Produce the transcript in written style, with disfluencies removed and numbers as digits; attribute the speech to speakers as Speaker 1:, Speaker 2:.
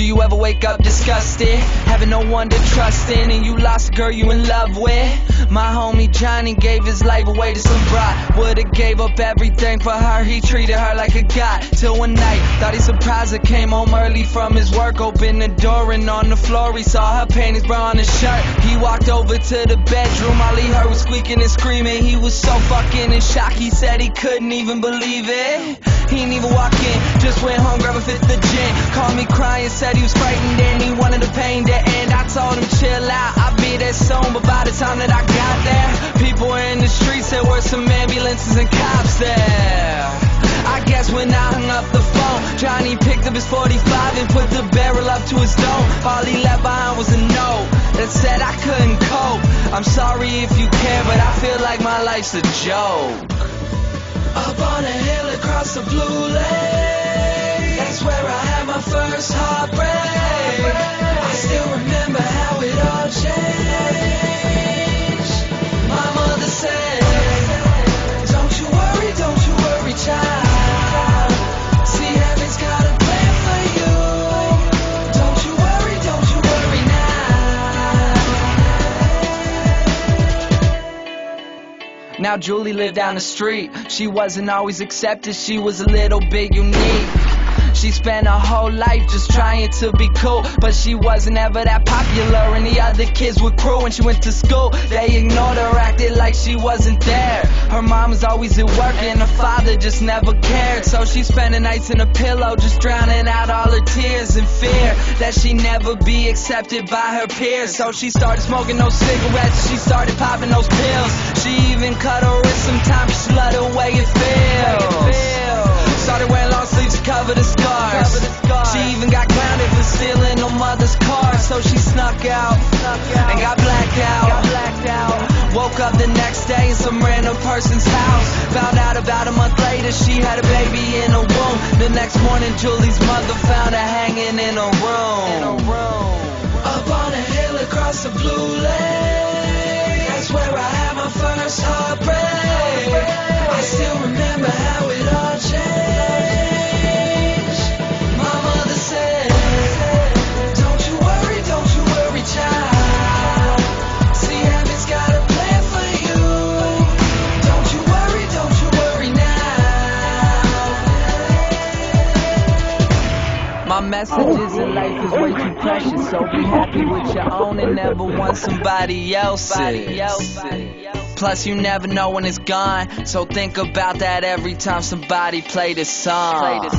Speaker 1: Do you ever wake up disgusted, having no one to trust in, and you lost a girl you in love with? My homie Johnny gave his life away to some bride. Would've gave up everything for her, he treated her like a god. Till one night, thought he surprised her, came home early from his work, opened the door and on the floor he saw her panties, bra on his shirt. He walked over to the bedroom, all he heard was squeaking and screaming. He was so fucking in shock, he said he couldn't even believe it. He didn't even walk in, just went home, grabbed a fifth of gin. Called me crying, said he was frightened and he wanted the pain to end. I told him chill out, I'll be there soon, but by the time that I got there, people were in the streets, there were some ambulances and cops there. I guess when I hung up the phone, Johnny picked up his 45 and put the barrel up to his dome. All he left behind was a note that said I couldn't cope. I'm sorry if you care, but I feel like my life's a joke. Up on a hill across the blue lake, that's where I had my first heartbreak. I still remember how it all changed. My mother said, don't you worry, child. See, heaven's got a plan for you. Don't you worry now. Now Julie lived down the street. She wasn't always accepted, she was a little bit unique. She spent her whole life just trying to be cool, but she wasn't ever that popular and the other kids were cruel. When she went to school, they ignored her, acted like she wasn't there. Her mom was always at work and her father just never cared. So she spent the nights in a pillow, just drowning out all her tears in fear that she'd never be accepted by her peers. So she started smoking those cigarettes, she started popping those pills. She even cut her wrist sometimes, she loved the way it feels. Started wearing long sleeves to cover the scars. She even got grounded for stealing her mother's car. So she snuck out and got blacked out. Woke up the next day in some random person's house. Found out about a month later she had a baby in her womb. The next morning Julie's mother found her hanging in her room. Up on a hill across the blue lake, that's where I had my first heartbreak. I still remember how it all changed. My mother said, don't you worry, child. See, heaven's got a plan for you. Don't you worry now. My messages in life is way too precious, so be happy with your own and never want somebody else's. Plus you never know when it's gone, so think about that every time somebody play this song.